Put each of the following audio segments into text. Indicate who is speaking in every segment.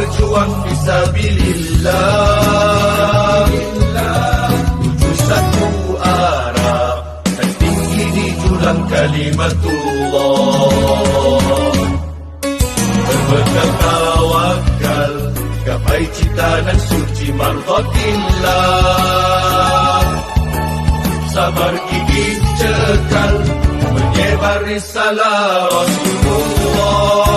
Speaker 1: berjuang fisabilillah, tuju satu arah dan tinggi di jurang kalimatullah. Berpegang tawakal, gapai cita dan suci mardatillah. Sabar gigih cekal, menyebar risalah Rasulullah.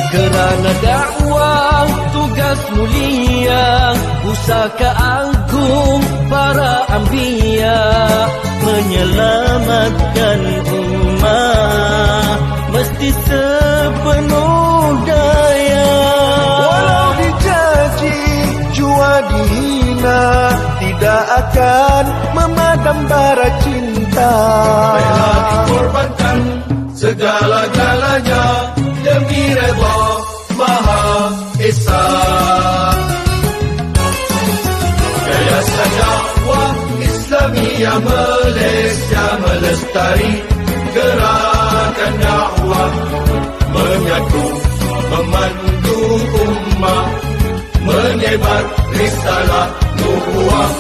Speaker 2: Kerana dakwah tugas mulia, pusaka agung para anbiya, menyelamatkan ummah mesti sepenuh daya.
Speaker 3: Walau dicaci, jua dihina, tidak akan memadam bara cinta.
Speaker 1: Rela dikorbankan segala-galanya demi redha Maha Esa. Yayasan Dakwah Islamiyah Malaysia melestari gerakan dakwah, menyatu, memandu ummah, menyebar risalah nubuah.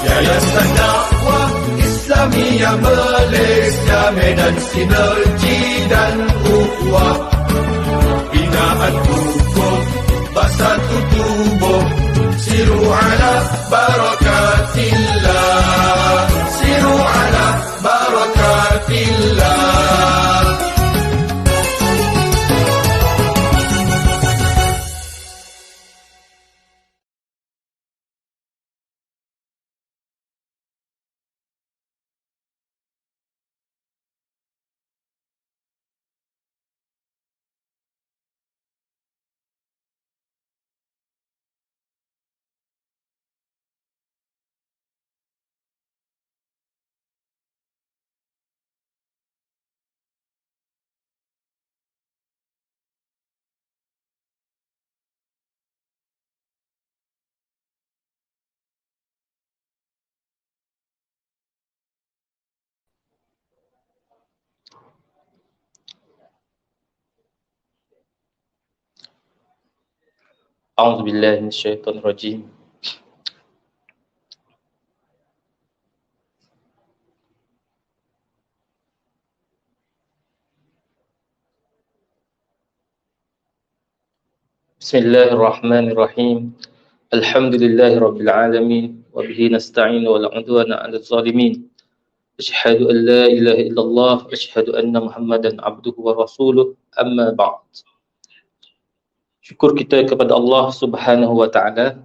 Speaker 1: Yayasan Dakwah Islamiyah Malaysia, medan sinergi dan ukhuwah, binaan hukum bersatu tubuh. Siru ala barakatillah, siru ala barakatillah.
Speaker 4: A'udzubillahi minasyaitonirrajim. Bismillahirrahmanirrahim. Alhamdulillahirabbil alamin wa bihi nasta'in wa la 'udwana 'alal zalimin. Asyhadu an la ilaha illallah wa asyhadu anna Muhammadan 'abduhu wa rasuluh. Amma ba'd. Syukur kita kepada Allah Subhanahu wa taala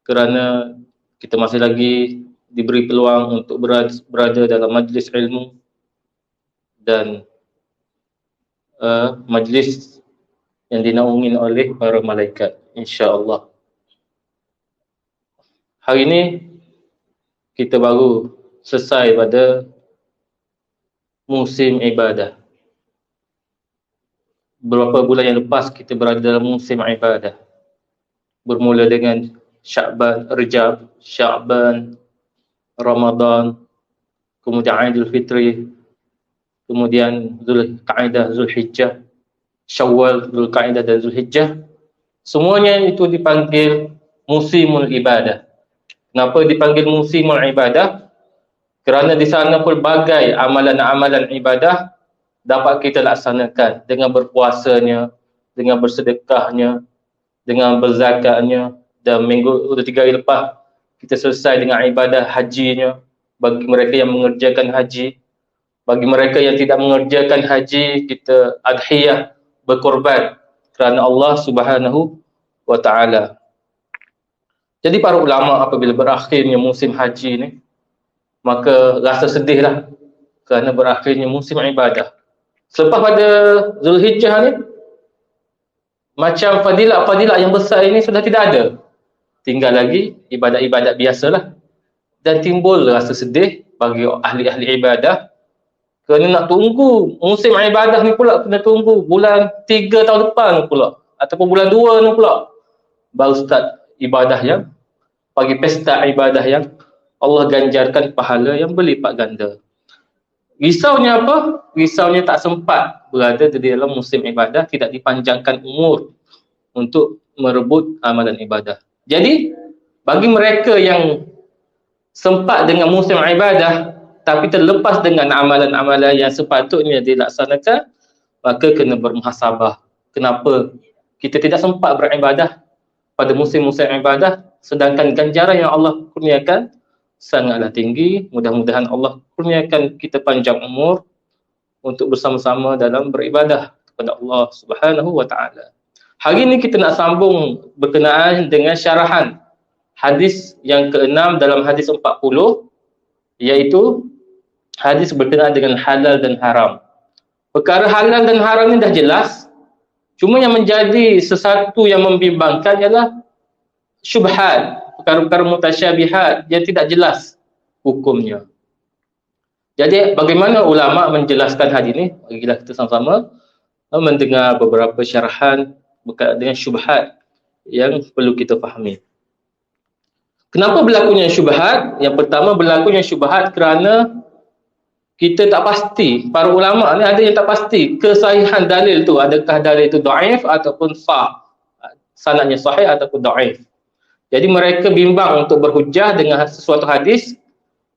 Speaker 4: kerana kita masih lagi diberi peluang untuk berada dalam majlis ilmu dan majlis yang dinaungi oleh para malaikat, insya-Allah. Hari ini kita baru selesai pada musim ibadah. Beberapa bulan yang lepas kita berada dalam musim ibadah. Bermula dengan Sya'ban, Rejab, Sya'ban, Ramadan, kemudian Aidil Fitri, kemudian Zulqa'dah, Zulhijjah, Syawal, Zulqa'dah dan Zulhijjah. Semuanya itu dipanggil musimul ibadah. Kenapa dipanggil musimul ibadah? Kerana di sana pelbagai amalan-amalan ibadah dapat kita laksanakan dengan berpuasanya, dengan bersedekahnya, dengan berzakatnya. Dan minggu 3 hari lepas kita selesai dengan ibadah hajinya bagi mereka yang mengerjakan haji. Bagi mereka yang tidak mengerjakan haji, kita adhiyah, berkorban kerana Allah Subhanahu wa taala. Jadi para ulama apabila berakhirnya musim haji ni, maka rasa sedihlah kerana berakhirnya musim ibadah. Selepas pada Zulhijjah ni, macam fadilat-fadilat yang besar ini sudah tidak ada. Tinggal lagi ibadat-ibadat biasalah. Dan timbul rasa sedih bagi ahli-ahli ibadah kerana nak tunggu musim ibadah ni pula, kena tunggu bulan 3 tahun depan pula, ataupun bulan 2 ni pula baru start ibadah yang, bagi pesta ibadah yang Allah ganjarkan pahala yang berlipat ganda. Risaunya apa? Risaunya tak sempat berada di dalam musim ibadah, tidak dipanjangkan umur untuk merebut amalan ibadah. Jadi, bagi mereka yang sempat dengan musim ibadah tapi terlepas dengan amalan-amalan yang sepatutnya dilaksanakan, maka kena bermuhasabah. Kenapa kita tidak sempat beribadah pada musim-musim ibadah, sedangkan ganjaran yang Allah kurniakan sangatlah tinggi. Mudah-mudahan Allah kurniakan kita panjang umur untuk bersama-sama dalam beribadah kepada Allah Subhanahu wa taala. Hari ini kita nak sambung berkenaan dengan syarahan hadis yang ke-6 dalam hadis 40, iaitu hadis berkenaan dengan halal dan haram. Perkara halal dan haram ini dah jelas. Cuma yang menjadi sesuatu yang membimbangkan ialah syubhat, perkara-perkara mutasyabihat yang tidak jelas hukumnya. Jadi bagaimana ulama menjelaskan hadis ini? Bagilah kita sama-sama mendengar beberapa syarahan berkaitan dengan syubhat yang perlu kita fahami. Kenapa berlakunya syubhat? Yang pertama, berlakunya syubhat kerana kita tak pasti. Para ulama ni ada yang tak pasti kesahihan dalil tu, adakah dalil itu dhaif ataupun sah, sanadnya sahih ataupun dhaif. Jadi mereka bimbang untuk berhujah dengan sesuatu hadis,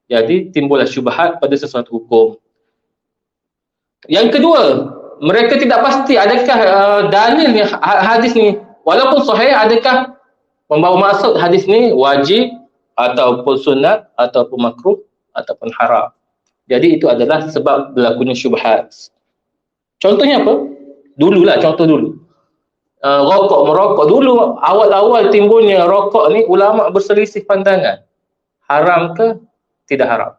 Speaker 4: jadi timbullah syubhat pada sesuatu hukum. Yang kedua, mereka tidak pasti adakah dalil ni, hadis ni walaupun sahih, adakah membawa maksud hadis ni wajib ataupun sunat ataupun makruh ataupun haram. Jadi itu adalah sebab berlakunya syubhat. Contohnya apa? Dululah, contoh dulu. Merokok dulu, awal-awal timbulnya rokok ni ulama berselisih pandangan. Haram ke tidak haram?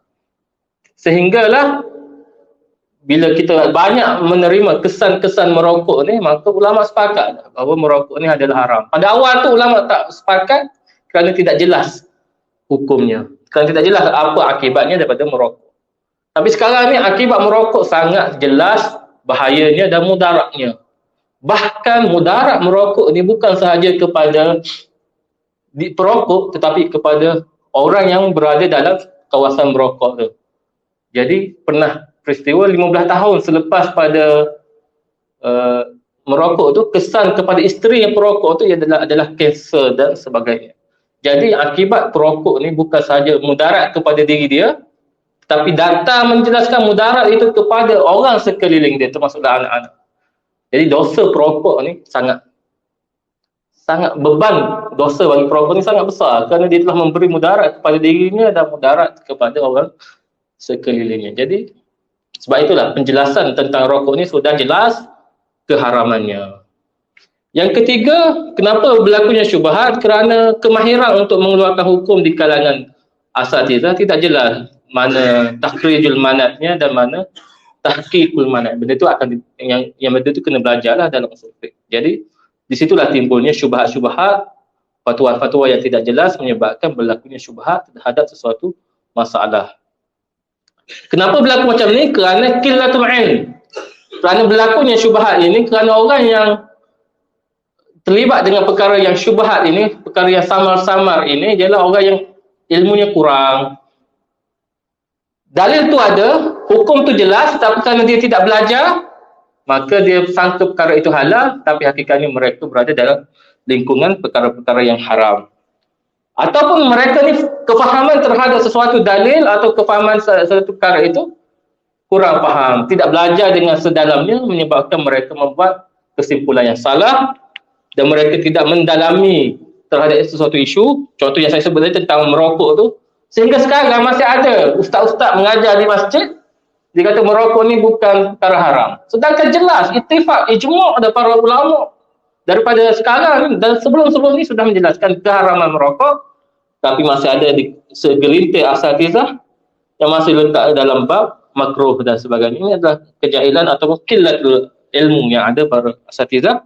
Speaker 4: Sehinggalah bila kita banyak menerima kesan-kesan merokok ni, maka ulama sepakat bahawa merokok ni adalah haram. Pada awal tu ulama tak sepakat kerana tidak jelas hukumnya. Kerana tidak jelas apa akibatnya daripada merokok. Tapi sekarang ni akibat merokok sangat jelas bahayanya dan mudaratnya. Bahkan mudarat merokok ni bukan sahaja kepada perokok, tetapi kepada orang yang berada dalam kawasan merokok tu. Jadi pernah peristiwa 15 tahun selepas pada merokok tu, kesan kepada isteri yang perokok tu adalah kanser dan sebagainya. Jadi akibat perokok ni bukan sahaja mudarat kepada diri dia, tapi data menjelaskan mudarat itu kepada orang sekeliling dia, termasuklah anak-anak. Jadi dosa perokok ni sangat beban dosa bagi perokok ni sangat besar, kerana dia telah memberi mudarat kepada dirinya dan mudarat kepada orang sekelilingnya. Jadi sebab itulah penjelasan tentang rokok ni sudah jelas keharamannya. Yang ketiga, kenapa berlakunya syubhat? Kerana kemahiran untuk mengeluarkan hukum di kalangan asatizah tidak jelas. Mana takhrijul manatnya dan mana tahqiqul manat. Benda tu akan yang benda tu kena belajarlah dalam usul fiqh. Jadi di situlah timbulnya syubhat-syubhat, fatwa-fatwa yang tidak jelas menyebabkan berlakunya syubhat terhadap sesuatu masalah. Kenapa berlaku macam ni? Kerana qillatul ilm. Kerana berlakunya syubhat ini kerana orang yang terlibat dengan perkara yang syubhat ini, perkara yang samar-samar ini ialah orang yang ilmunya kurang. Dalil tu ada, hukum tu jelas, tapi kerana dia tidak belajar, maka dia sangka perkara itu halal, tapi hakikatnya mereka berada dalam lingkungan perkara-perkara yang haram. Ataupun mereka ni kefahaman terhadap sesuatu dalil atau kefahaman sesuatu perkara itu kurang faham, tidak belajar dengan sedalamnya, menyebabkan mereka membuat kesimpulan yang salah dan mereka tidak mendalami terhadap sesuatu isu. Contoh yang saya sebut tadi tentang merokok tu, sehingga sekarang masih ada ustaz-ustaz mengajar di masjid, dia kata merokok ni bukan perkara haram. Sedangkan jelas, ittifaq, ijma' ada para ulama daripada sekarang dan sebelum-sebelum ni sudah menjelaskan keharaman merokok, tapi masih ada di segelintir asatizah yang masih letak dalam bab makruh dan sebagainya. Ini adalah kejahilan atau qillatul ilmu yang ada pada asatizah,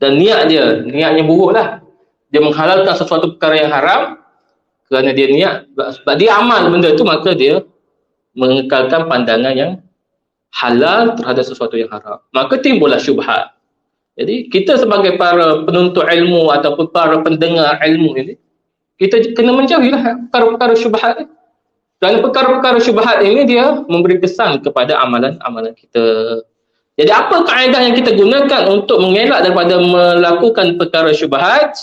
Speaker 4: dan niatnya buruk lah. Dia menghalalkan sesuatu perkara yang haram kerana dia niat, sebab dia amal benda tu, maka dia mengekalkan pandangan yang halal terhadap sesuatu yang haram. Maka timbullah syubhat. Jadi kita sebagai para penuntut ilmu ataupun para pendengar ilmu ini, kita kena menjauhilah perkara-perkara syubhat ni. Dan perkara-perkara syubhat ini dia memberi kesan kepada amalan-amalan kita. Jadi apa kaedah yang kita gunakan untuk mengelak daripada melakukan perkara syubhat?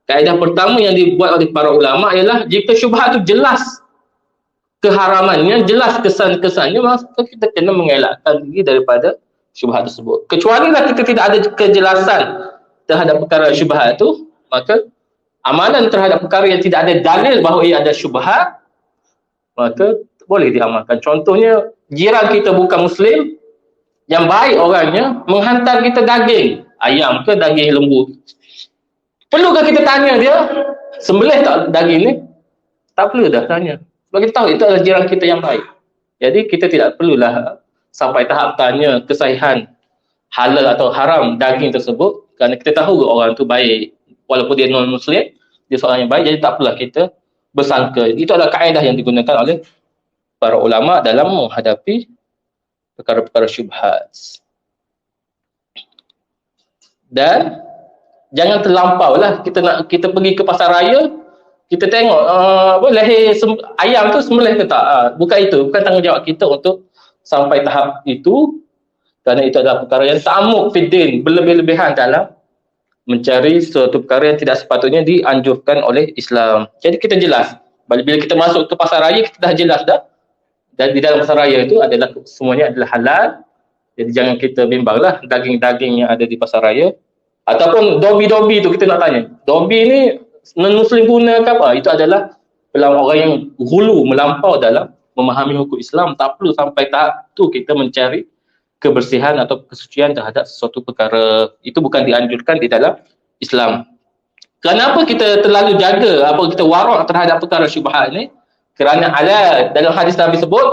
Speaker 4: Kaedah pertama yang dibuat oleh para ulama ialah jika syubhat itu jelas keharamannya, jelas kesan-kesannya, maka kita kena mengelakkan diri daripada syubhat tersebut. Kecuali lah kita tidak ada kejelasan terhadap perkara syubhat itu, maka amalan terhadap perkara yang tidak ada dalil bahawa ia ada syubhat, maka boleh diamalkan. Contohnya, jiran kita bukan Muslim, yang baik orangnya menghantar kita daging ayam ke daging lembu. Perlukah kita tanya dia, sembelih tak daging ni? Tak perlu dah tanya. Sebab kita tahu itu adalah jiran kita yang baik. Jadi kita tidak perlulah sampai tahap tanya kesahihan halal atau haram daging tersebut, kerana kita tahu orang tu baik. Walaupun dia non-Muslim, dia seorang yang baik, jadi tak perlulah kita bersangka. Itu adalah kaedah yang digunakan oleh para ulama dalam menghadapi perkara-perkara syubhat. Dan jangan terlampau lah kita pergi ke pasar raya, kita tengok leher ayam tu sembelih ke tak. Bukan itu, bukan tanggungjawab kita untuk sampai tahap itu, kerana itu adalah perkara yang ta'amuk fiddin, berlebih-lebihan dalam mencari suatu perkara yang tidak sepatutnya dianjurkan oleh Islam. Jadi kita jelas, bila kita masuk ke pasar raya, kita dah jelas dah, dan di dalam pasar raya itu adalah semuanya adalah halal. Jadi jangan kita bimbanglah daging-daging yang ada di pasar raya. Ataupun dobi-dobi itu kita nak tanya, dobi ni non-Muslim guna ke apa? Itu adalah orang yang hulu, melampau dalam memahami hukum Islam. Tak perlu sampai tahap tu kita mencari kebersihan atau kesucian terhadap sesuatu perkara. Itu bukan dianjurkan di dalam Islam. Kenapa kita terlalu jaga, kita warak terhadap perkara syubhat ni? Kerana dalam hadis Nabi sebut,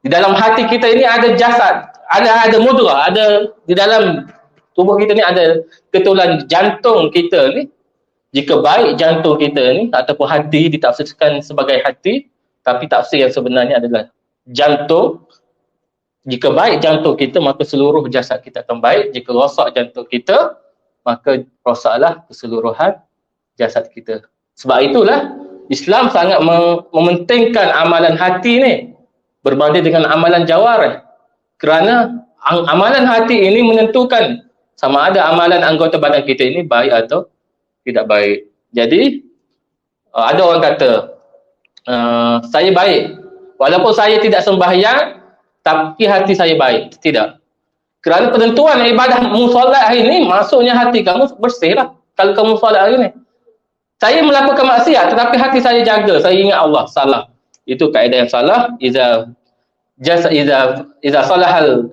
Speaker 4: di dalam hati kita ini ada jasad, ada mudrah, ada di dalam tubuh kita ni ada ketulan jantung kita ni. Jika baik jantung kita ni ataupun hati ditafsirkan sebagai hati, tapi tafsir yang sebenarnya adalah jantung. Jika baik jantung kita, maka seluruh jasad kita akan baik. Jika rosak jantung kita, maka rosaklah keseluruhan jasad kita. Sebab itulah Islam sangat mementingkan amalan hati ni berbanding dengan amalan jawarih. Kerana amalan hati ini menentukan sama ada amalan anggota badan kita ini baik atau tidak baik. Jadi ada orang kata saya baik walaupun saya tidak sembahyang, tapi hati saya baik. Tidak. Kerana penentuan ibadah solat hari ni, maksudnya hati kamu bersih lah. Kalau kamu solat hari ni, saya melakukan maksiat tetapi hati saya jaga, saya ingat Allah, salah. Itu kaedah yang salah. Iza salahal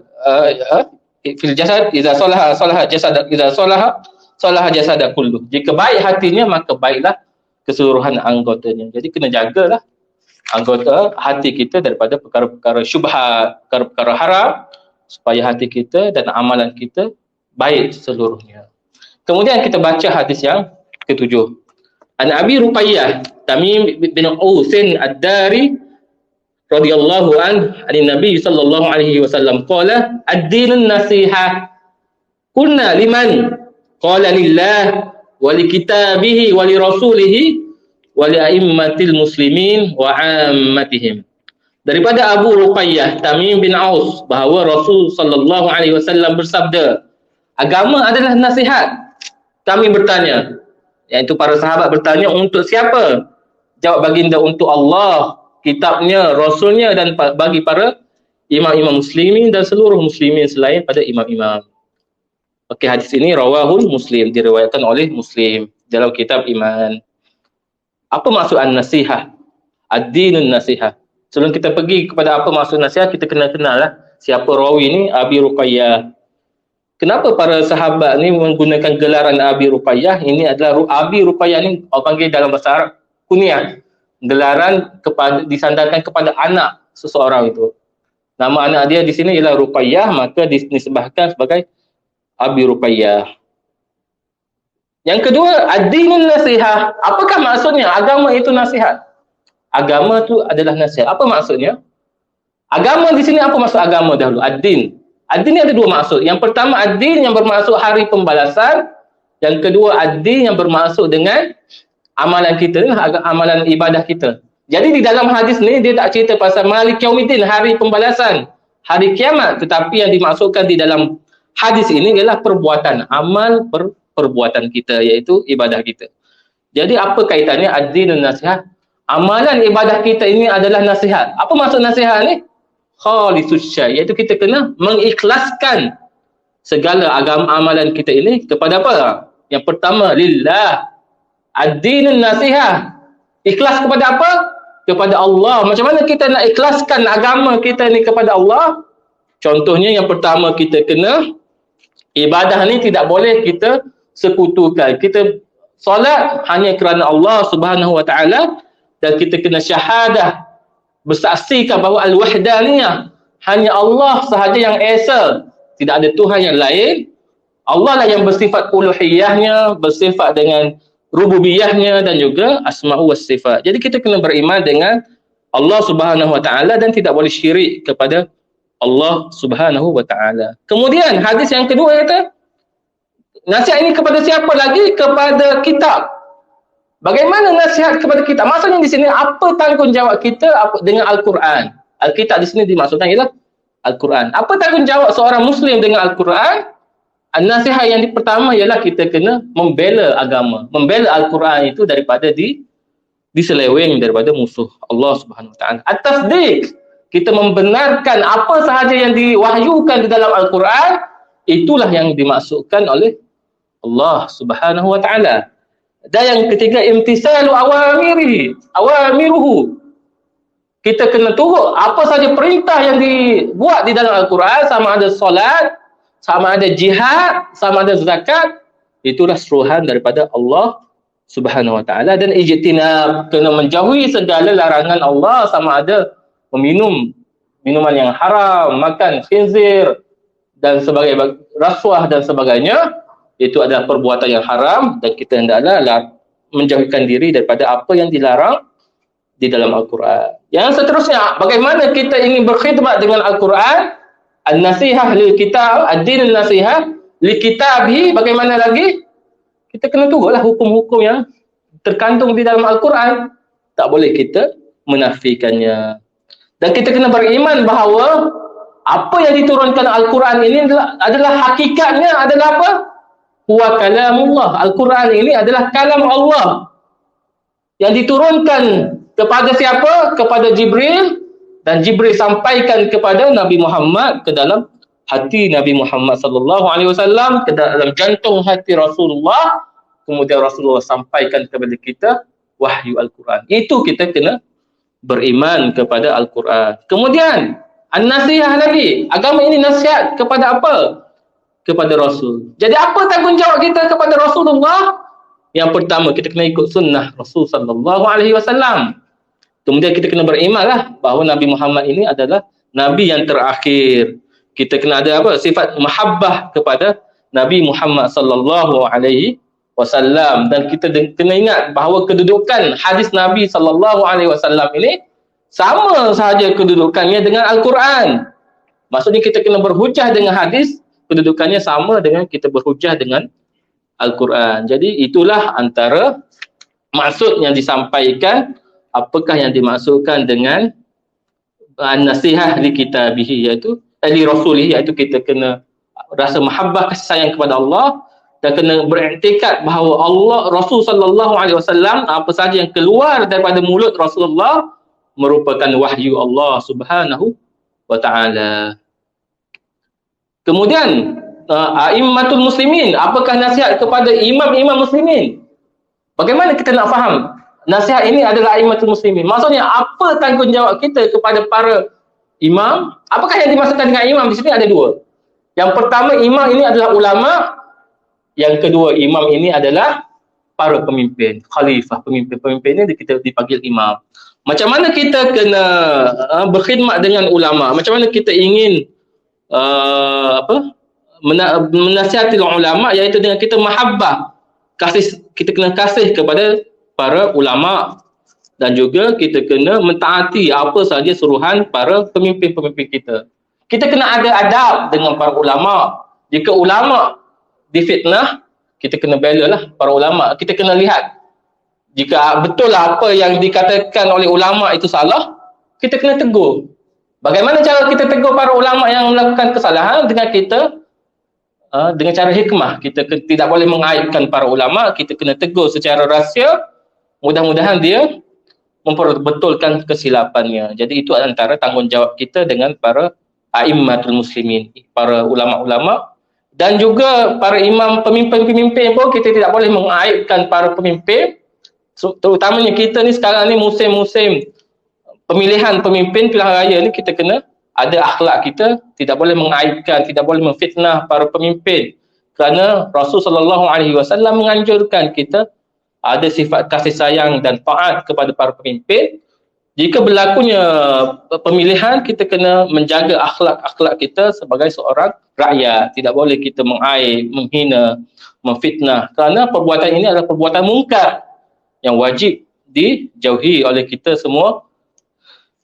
Speaker 4: fil jasad, iza salaha jasad, iza salaha jasad kullu. Jika baik hatinya, maka baiklah keseluruhan anggotanya. Jadi kena jagalah anggota hati kita daripada perkara-perkara syubhat, perkara-perkara haram, supaya hati kita dan amalan kita baik seluruhnya. Kemudian kita baca hadis yang ketujuh. An Abi Ruqayyah Tamim bin Ausin Ad-Dari radhiyallahu an Nabi sallallahu alaihi wasallam qala ad-dinun nasihah. Qulna liman? Qala lillah wa li kitabihi wa li rasulihi wa li a'immatil muslimin wa 'ammatihim. Daripada Abu Ruqayyah Tamim bin Aus bahawa Rasul sallallahu alaihi wasallam bersabda, agama adalah nasihat. Kami bertanya, iaitu para sahabat bertanya, untuk siapa? Jawab baginda, untuk Allah, kitabnya, rasulnya, dan bagi para imam-imam muslimin dan seluruh muslimin selain pada imam-imam. Okey, hadis ini rawahul Muslim, diriwayatkan oleh Muslim dalam kitab iman. Apa maksud an-nasihah? Ad-dinun nasihah. Sebelum kita pergi kepada apa maksud nasihat, kita kena kenal lah siapa rawi ni, Abi Ruqayyah. Kenapa para sahabat ni menggunakan gelaran Abi Ruqayyah? Ini adalah Abi Ruqayyah ni orang panggil dalam bahasa Arab kunyah. Gelaran disandarkan kepada anak seseorang itu. Nama anak dia di sini ialah Ruqayyah, maka disebahkan sebagai Abi Ruqayyah. Yang kedua, ad-dinun nasihah. Apakah maksudnya? Agama itu nasihat. Agama tu adalah nasihat. Apa maksudnya? Agama di sini, apa maksud agama dahulu? Ad-din. Ad-din ni ada dua maksud. Yang pertama, ad-din yang bermaksud hari pembalasan. Yang kedua, ad-din yang bermaksud dengan amalan kita, amalan ibadah kita. Jadi di dalam hadis ni dia tak cerita pasal Malik Yaumiddin, hari pembalasan, hari kiamat, tetapi yang dimaksudkan di dalam hadis ini ialah perbuatan, amal perbuatan kita, iaitu ibadah kita. Jadi apa kaitannya ad-din dan nasihat? Amalan ibadah kita ini adalah nasihat. Apa maksud nasihat ni? Khalisus syai', iaitu kita kena mengikhlaskan segala agama amalan kita ini kepada apa? Yang pertama, lillah. Ad-din dan nasihat. Ikhlas kepada apa? Kepada Allah. Macam mana kita nak ikhlaskan agama kita ni kepada Allah? Contohnya yang pertama, kita kena ibadah ni tidak boleh kita sekutukan. Kita solat hanya kerana Allah Subhanahu wa taala, dan kita kena syahadah, bersaksikan bahawa al-wahdaniyah, hanya Allah sahaja yang esa, tidak ada Tuhan yang lain. Allah lah yang bersifat uluhiyahnya, bersifat dengan rububiyahnya dan juga asma'u was sifat. Jadi kita kena beriman dengan Allah Subhanahu wa taala dan tidak boleh syirik kepada Allah Subhanahu wa taala. Kemudian hadis yang kedua kata, nasihat ini kepada siapa lagi? Kepada kitab. Bagaimana nasihat kepada kitab? Maksudnya di sini apa tanggungjawab kita dengan Al-Quran? Al-Kitab di sini dimaksudkan ialah Al-Quran. Apa tanggungjawab seorang Muslim dengan Al-Quran? Nasihat yang pertama ialah kita kena membela agama, membela Al-Quran itu daripada diseleweng daripada musuh Allah Subhanahu wa taala. At-tasdiq, kita membenarkan apa sahaja yang diwahyukan di dalam Al-Quran, itulah yang dimaksudkan oleh Allah Subhanahu wa taala. Dan yang ketiga, imtisalu awamiruhu. Kita kena turut apa sahaja perintah yang dibuat di dalam Al-Quran, sama ada solat, sama ada jihad, sama ada zakat, itulah suruhan daripada Allah Subhanahu wa taala. Dan ijtinab, kena menjauhi segala larangan Allah, sama ada meminum minuman yang haram, makan khinzir dan sebagainya, rasuah dan sebagainya, itu adalah perbuatan yang haram, dan kita hendaklah menjauhkan diri daripada apa yang dilarang di dalam Al-Quran. Yang seterusnya, bagaimana kita ingin berkhidmat dengan Al-Quran? An-nasihah lil kitab, ad-din an-nasihah li kitabhi. Bagaimana lagi? Kita kena turutlah hukum-hukum yang terkandung di dalam Al-Quran. Tak boleh kita menafikannya. Dan kita kena beriman bahawa apa yang diturunkan Al-Quran ini adalah hakikatnya adalah apa? Huwa kalamullah. Al-Quran ini adalah kalam Allah yang diturunkan kepada siapa? Kepada Jibril. Dan Jibril sampaikan kepada Nabi Muhammad, ke dalam hati Nabi Muhammad sallallahu alaihi wasallam, ke dalam jantung hati Rasulullah. Kemudian Rasulullah sampaikan kepada kita wahyu Al-Quran. Itu kita kena beriman kepada Al-Quran. Kemudian an-nasihah lagi. Agama ini nasihat kepada apa? Kepada Rasul. Jadi apa tanggungjawab kita kepada Rasulullah? Yang pertama, kita kena ikut sunnah Rasul sallallahu alaihi wasallam. Kemudian kita kena berimanlah bahawa Nabi Muhammad ini adalah Nabi yang terakhir. Kita kena ada apa? Sifat mahabbah kepada Nabi Muhammad sallallahu alaihi wasallam. Dan kita kena ingat bahawa kedudukan hadis Nabi sallallahu alaihi wasallam ini sama sahaja kedudukannya dengan Al-Quran. Maksudnya kita kena berhujah dengan hadis, kedudukannya sama dengan kita berhujah dengan Al-Quran. Jadi itulah antara maksud yang disampaikan. Apakah yang dimaksudkan dengan nasihat li kitabihi, iaitu li rasulihi, iaitu kita kena rasa mahabbah, kasih sayang kepada Allah, dan kena beriktikad bahawa Allah, Rasul sallallahu alaihi wasallam, apa sahaja yang keluar daripada mulut Rasulullah merupakan wahyu Allah Subhanahu wa taala. Kemudian a'immatul muslimin, apakah nasihat kepada imam-imam muslimin? Bagaimana kita nak faham nasihat ini adalah a'immatul muslimin? Maksudnya apa tanggungjawab kita kepada para imam? Apakah yang dimaksudkan dengan imam di sini? Ada dua. Yang pertama, imam ini adalah ulama. Yang kedua, imam ini adalah para pemimpin, khalifah, pemimpin-pemimpin ini kita dipanggil imam. Macam mana kita kena berkhidmat dengan ulama? Macam mana kita ingin menasihati ulama, iaitu dengan kita mahabbah, kita kena kasih kepada para ulama, dan juga kita kena mentaati apa sahaja suruhan para pemimpin-pemimpin kita. Kita kena ada adab dengan para ulama. Jika ulama difitnah, kita kena bela lah para ulama. Kita kena lihat Jika betul apa yang dikatakan oleh ulama itu salah, kita kena tegur. Bagaimana cara kita tegur para ulama yang melakukan kesalahan? Dengan kita dengan cara hikmah. Kita tidak boleh mengaibkan para ulama, kita kena tegur secara rahsia. Mudah-mudahan dia memperbetulkan kesilapannya. Jadi itu antara tanggungjawab kita dengan para a'immatul muslimin, para ulama-ulama, dan juga para imam, pemimpin-pemimpin pun kita tidak boleh mengaibkan para pemimpin. Terutamanya kita ni sekarang ni musim-musim pemilihan pemimpin pilihan raya ni, kita kena ada akhlak kita, tidak boleh mengaibkan, tidak boleh memfitnah para pemimpin. Kerana Rasulullah SAW menganjurkan kita ada sifat kasih sayang dan taat kepada para pemimpin. Jika berlakunya pemilihan, kita kena menjaga akhlak-akhlak kita sebagai seorang rakyat. Tidak boleh kita mengaib, menghina, memfitnah. Kerana perbuatan ini adalah perbuatan mungkar yang wajib dijauhi oleh kita semua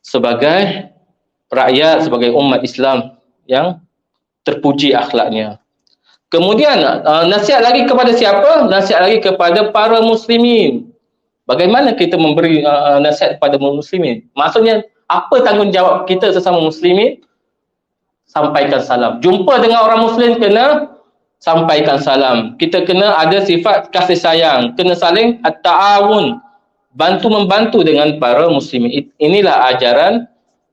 Speaker 4: sebagai rakyat, sebagai umat Islam yang terpuji akhlaknya. Kemudian nasihat lagi kepada siapa? Nasihat lagi kepada para muslimin. Bagaimana kita memberi nasihat kepada muslimin? Maksudnya apa tanggungjawab kita sesama muslimin? Sampaikan salam. Jumpa dengan orang muslim kena sampaikan salam. Kita kena ada sifat kasih sayang, kena saling at-ta'awun, bantu-membantu dengan para muslimin. Inilah ajaran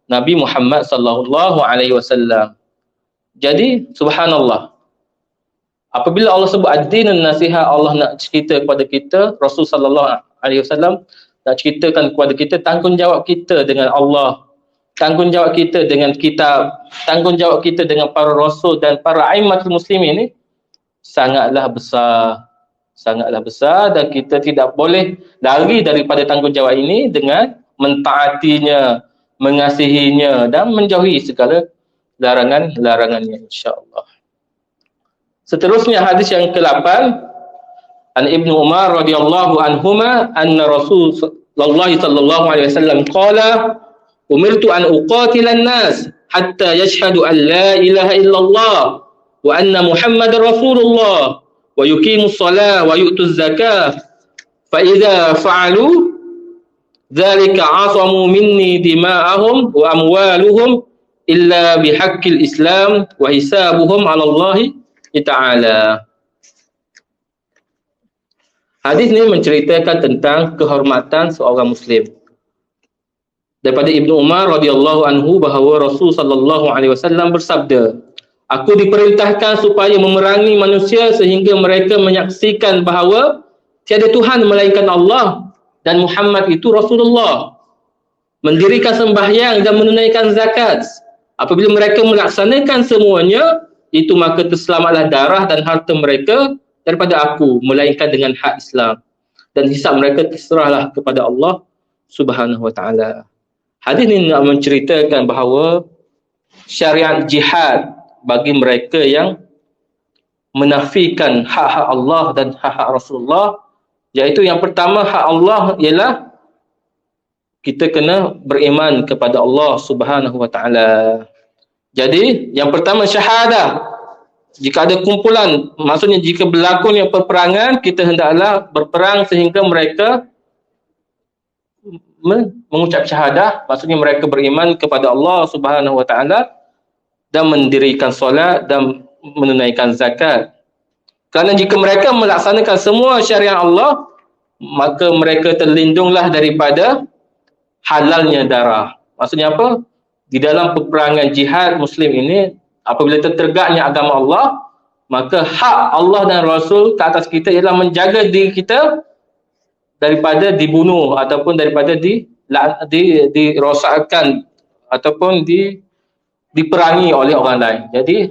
Speaker 4: Nabi Muhammad sallallahu alaihi wasallam. Jadi subhanallah, apabila Allah sebut ad-dinun nasiha, Allah nak cerita kepada kita, Rasul sallallahu alaihi wasallam nak ceritakan kepada kita tanggungjawab kita dengan Allah, tanggungjawab kita dengan kitab, tanggungjawab kita dengan para rasul dan para a'immatul muslimin ini sangatlah besar, dan kita tidak boleh lari daripada tanggungjawab ini dengan mentaatinya, mengasihinya dan menjauhi segala larangannya, insya-Allah. Seterusnya hadis yang ke-8, an Ibnu Umar radhiyallahu anhuma anna Rasulullah sallallahu alaihi wasallam qala umirtu an uqatilan nas hatta yashhadu an la ilaha illallah wa anna Muhammadar Rasulullah wa yuqimus shalah wa yu'tuz zakah fa idza fa'alu dzalika 'asamu minni dima'ahum wa amwaluhum illa bihaqqil Islam wa hisabuhum 'ala Allah Ta'ala. Hadis ini menceritakan tentang kehormatan seorang muslim. Daripada Ibnu Umar radhiyallahu anhu bahawa Rasul sallallahu alaihi wasallam bersabda, aku diperintahkan supaya memerangi manusia sehingga mereka menyaksikan bahawa tiada Tuhan melainkan Allah dan Muhammad itu Rasulullah. Mendirikan sembahyang dan menunaikan zakat. Apabila mereka melaksanakan semuanya, itu maka terselamatlah darah dan harta mereka daripada aku, melainkan dengan hak Islam. Dan hisab mereka terserahlah kepada Allah Subhanahu wa taala. Hadis ini nak menceritakan bahawa syariat jihad bagi mereka yang menafikan hak-hak Allah dan hak-hak Rasulullah, iaitu yang pertama hak Allah ialah kita kena beriman kepada Allah Subhanahu wa taala. Jadi yang pertama syahadah. Jika ada kumpulan, maksudnya jika berlakunya peperangan, kita hendaklah berperang sehingga mereka mengucap syahadah, maksudnya mereka beriman kepada Allah Subhanahu wa taala dan mendirikan solat dan menunaikan zakat. Kerana jika mereka melaksanakan semua syariat Allah, maka mereka terlindunglah daripada halalnya darah. Maksudnya apa? Di dalam peperangan jihad muslim ini, apabila tertegaknya agama Allah, maka hak Allah dan Rasul ke atas kita ialah menjaga diri kita daripada dibunuh ataupun daripada dirosakkan ataupun diperangi oleh orang lain. Jadi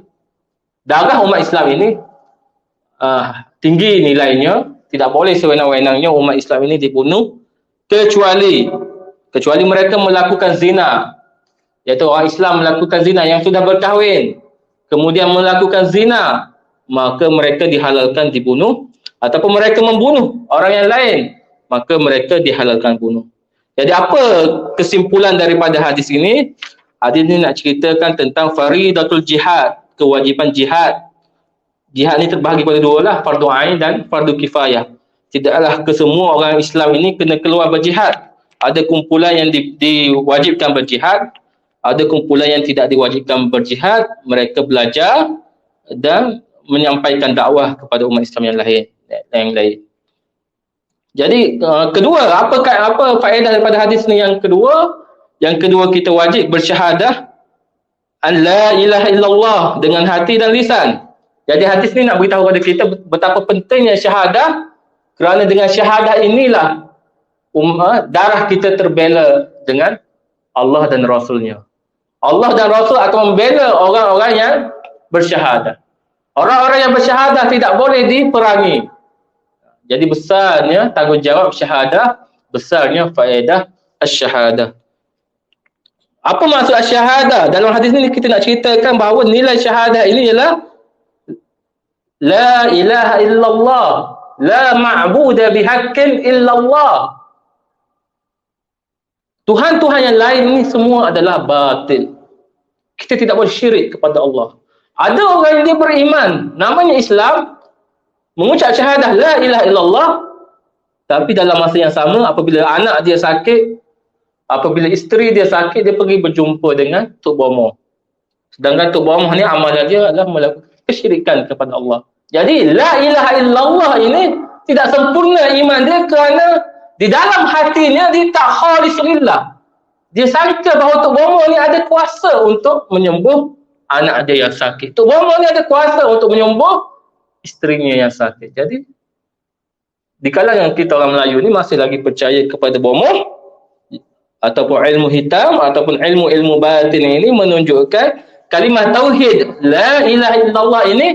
Speaker 4: darah umat Islam ini tinggi nilainya, tidak boleh sewenang-wenangnya umat Islam ini dibunuh kecuali mereka melakukan zina, iaitu orang Islam melakukan zina yang sudah berkahwin kemudian melakukan zina, maka mereka dihalalkan dibunuh, ataupun mereka membunuh orang yang lain, maka mereka dihalalkan bunuh. Jadi apa kesimpulan daripada hadis ini? Hadis ini nak ceritakan tentang faridatul jihad, kewajiban jihad. Jihad ni terbahagi pada dua lah, fardu ain dan fardu kifayah. Tidaklah kesemua orang Islam ini kena keluar berjihad. Ada kumpulan yang diwajibkan berjihad, ada kumpulan yang tidak diwajibkan berjihad. Mereka belajar dan menyampaikan dakwah kepada umat Islam yang lain. Jadi kedua, apa faedah daripada hadis ni? Yang kedua kita wajib bersyahadah an la ilaha illallah dengan hati dan lisan. Jadi hadis ni nak beritahu kepada kita betapa pentingnya syahadah, kerana dengan syahadah inilah darah kita terbela dengan Allah dan Rasulnya. Allah dan Rasul akan membela orang-orang yang bersyahadah. Orang-orang yang bersyahadah tidak boleh diperangi. Jadi besarnya tanggungjawab syahadah, besarnya faedah asy-syahadah. Apa maksud asy-syahadah? Dalam hadis ini kita nak ceritakan bahawa nilai syahadah ini ialah la ilaha illallah, la ma'budu bihaqqin illallah. Tuhan-Tuhan yang lain ini semua adalah batil. Kita tidak boleh syirik kepada Allah. Ada orang yang dia beriman, namanya Islam, mengucap syahadah la ilaha illallah, tapi dalam masa yang sama apabila anak dia sakit, apabila isteri dia sakit, dia pergi berjumpa dengan Tok Bomoh. Sedangkan Tok Bomoh ni amalan dia adalah melakukan kesyirikan kepada Allah. Jadi la ilaha illallah ini tidak sempurna iman dia kerana di dalam hatinya dia tak khalis lillah. Dia sangka bahawa Tok Bomoh ni ada kuasa untuk menyembuh anak dia yang sakit. Tok Bomoh ni ada kuasa untuk menyembuh isterinya yang sakit. Jadi di kalangan kita orang Melayu ni masih lagi percaya kepada bomoh ataupun ilmu hitam ataupun ilmu-ilmu batin ini menunjukkan kalimah tauhid la ilaha illallah ini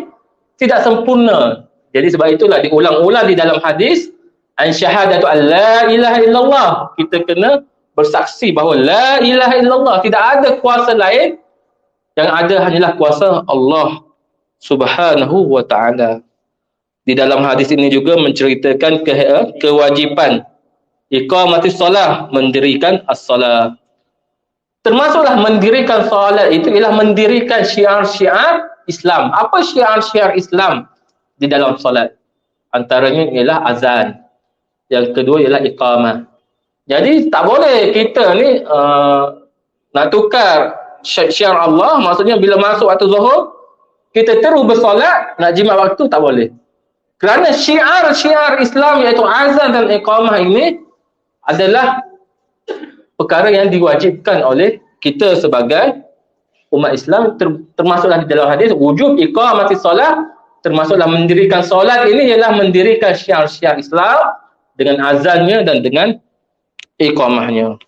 Speaker 4: tidak sempurna. Jadi sebab itulah diulang-ulang di dalam hadis an syahadatu an la ilaha illallah. Kita kena bersaksi bahawa la ilaha illallah, tidak ada kuasa lain, yang ada hanyalah kuasa Allah Subhanahu wa ta'ala. Di dalam hadis ini juga menceritakan kewajipan iqamatis solah, mendirikan as-solah. Termasuklah mendirikan solat itu ialah mendirikan syiar-syiar Islam. Apa syiar-syiar Islam di dalam solat? Antaranya ialah azan. Yang kedua ialah iqamah. Jadi tak boleh kita ni nak tukar syiar Allah, maksudnya bila masuk waktu zuhur kita terus bersolat, nak jimat waktu tak boleh. Kerana syiar-syiar Islam iaitu azan dan iqamah ini adalah perkara yang diwajibkan oleh kita sebagai umat Islam. Termasuklah di dalam hadis wujub iqamatis solat, termasuklah mendirikan solat ini ialah mendirikan syiar-syiar Islam dengan azannya dan dengan iqamahnya.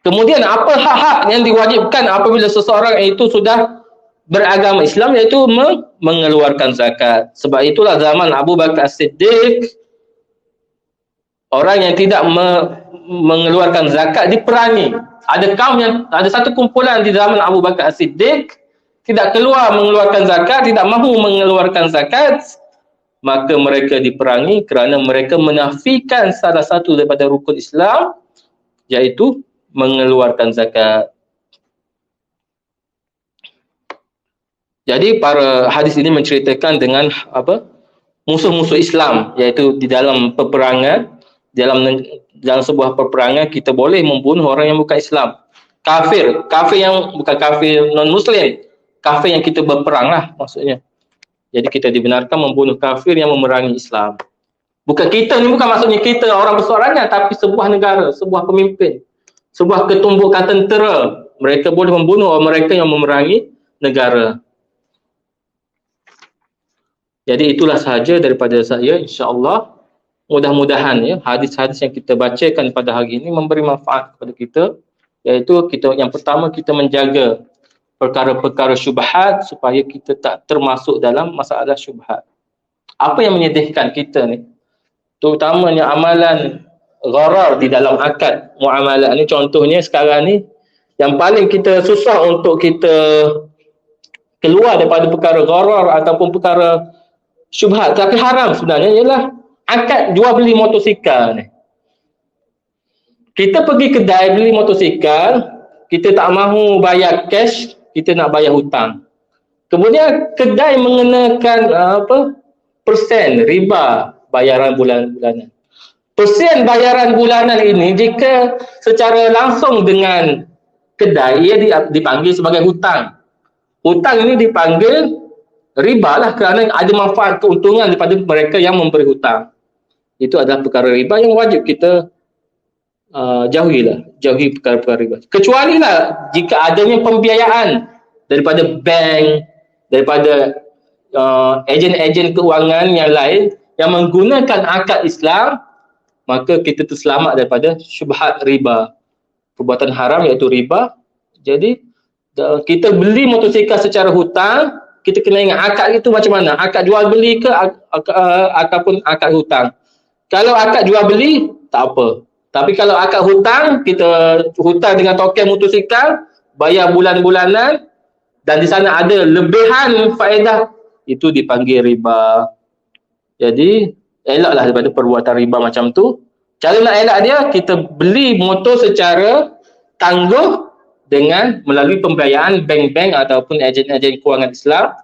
Speaker 4: Kemudian apa hak-hak yang diwajibkan apabila seseorang itu sudah beragama Islam, iaitu mengeluarkan zakat. Sebab itulah zaman Abu Bakar As-Siddiq, orang yang tidak mengeluarkan zakat diperangi. Ada satu kumpulan di zaman Abu Bakar As-Siddiq tidak mengeluarkan zakat, tidak mahu mengeluarkan zakat, maka mereka diperangi kerana mereka menafikan salah satu daripada rukun Islam, iaitu mengeluarkan zakat. Jadi para hadis ini menceritakan dengan musuh-musuh Islam, iaitu di dalam peperangan, dalam sebuah peperangan kita boleh membunuh orang yang bukan Islam. Kafir yang bukan kafir non-Muslim, kafir yang kita berperang lah maksudnya. Jadi kita dibenarkan membunuh kafir yang memerangi Islam. Bukan kita ni, bukan maksudnya kita orang bersorangan, tapi sebuah negara, sebuah pemimpin, sebuah ketumbukan tentera, mereka boleh membunuh mereka yang memerangi negara. Jadi itulah sahaja daripada saya, insya-Allah. Mudah-mudahan ya hadis-hadis yang kita bacakan pada hari ini memberi manfaat kepada kita, iaitu yang pertama kita menjaga perkara-perkara syubhat supaya kita tak termasuk dalam masalah syubhat. Apa yang menyedihkan kita ni, terutamanya amalan gharar di dalam akad muamalah ni, contohnya sekarang ni yang paling kita susah untuk kita keluar daripada perkara gharar ataupun perkara syubhat tapi haram sebenarnya ialah akad jual beli motosikal ni. Kita pergi kedai beli motosikal, kita tak mahu bayar cash, kita nak bayar hutang. Kemudian kedai mengenakan persen riba bayaran bulanan. Persen bayaran bulanan ini jika secara langsung dengan kedai, ia dipanggil sebagai hutang. Hutang ini dipanggil riba lah kerana ada manfaat keuntungan daripada mereka yang memberi hutang. Itu adalah perkara riba yang wajib kita jauhi perkara-perkara riba. Kecuali lah jika adanya pembiayaan daripada bank, daripada ejen-ejen keuangan yang lain yang menggunakan akad Islam, maka kita terselamat daripada syubhat riba, perbuatan haram iaitu riba. Jadi kita beli motosikal secara hutang, kita kena ingat akad itu macam mana, akad jual beli ke ataupun akad hutang. Kalau akad jual beli tak apa, tapi kalau akad hutang, kita hutang dengan token motosikal, bayar bulan-bulanan dan di sana ada lebihan faedah, itu dipanggil riba. Jadi elaklah daripada perbuatan riba macam tu. Cara nak elak dia, kita beli motor secara tangguh dengan melalui pembiayaan bank-bank ataupun ejen-ejen kewangan Islam,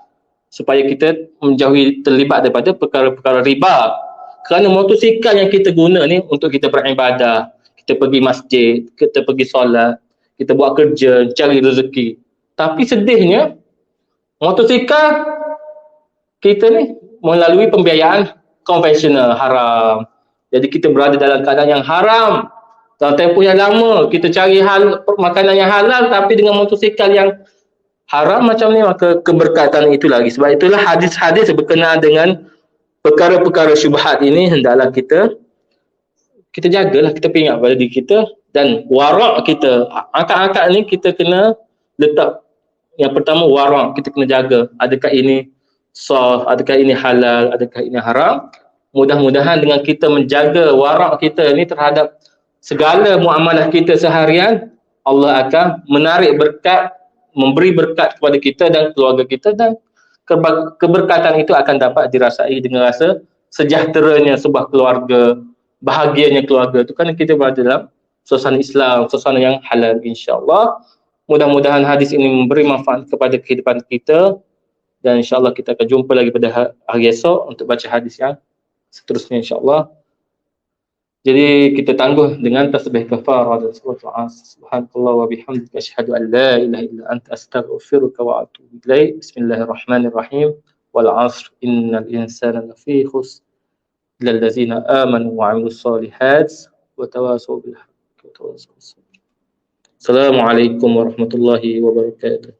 Speaker 4: supaya kita menjauhi terlibat daripada perkara-perkara riba. Kerana motosikal yang kita guna ni untuk kita beribadah, kita pergi masjid, kita pergi solat, kita buat kerja, cari rezeki. Tapi sedihnya, motosikal kita ni melalui pembiayaan konvensional haram. Jadi kita berada dalam keadaan yang haram. Dalam tempoh yang lama, kita cari makanan yang halal tapi dengan motosikal yang haram macam ni, maka keberkatan itu lagi. Sebab itulah hadis-hadis berkenaan dengan perkara-perkara syubhat ini hendaklah kita jagalah, kita ingat pada diri kita dan warak kita. Akad-akad ni kita kena letak. Yang pertama warak, kita kena jaga. Adakah ini sah, adakah ini halal, adakah ini haram. Mudah-mudahan dengan kita menjaga warak kita ni terhadap segala muamalah kita seharian, Allah akan menarik berkat, memberi berkat kepada kita dan keluarga kita, dan keberkatan itu akan dapat dirasai dengan rasa sejahteranya sebuah keluarga, bahagianya keluarga itu kerana kita berada dalam suasana Islam, suasana yang halal, insya-Allah. Mudah-mudahan hadis ini memberi manfaat kepada kehidupan kita, dan insya-Allah kita akan jumpa lagi pada hari esok untuk baca hadis yang seterusnya, insya-Allah. Jadi kita tangguh dengan tasbih kafarah dan subhanallah, subhanallah wa bihamdika asyhadu an la ilaha illa anta astaghfiruka wa atubu ilaik. Bismillahirrahmanirrahim. Wal 'asr innal insana lafi khusr illa allazina amanu wa 'amilus solihat wa tawasaw bil haqqi wa tawasaw bis sabr. Assalamualaikum warahmatullahi wabarakatuh.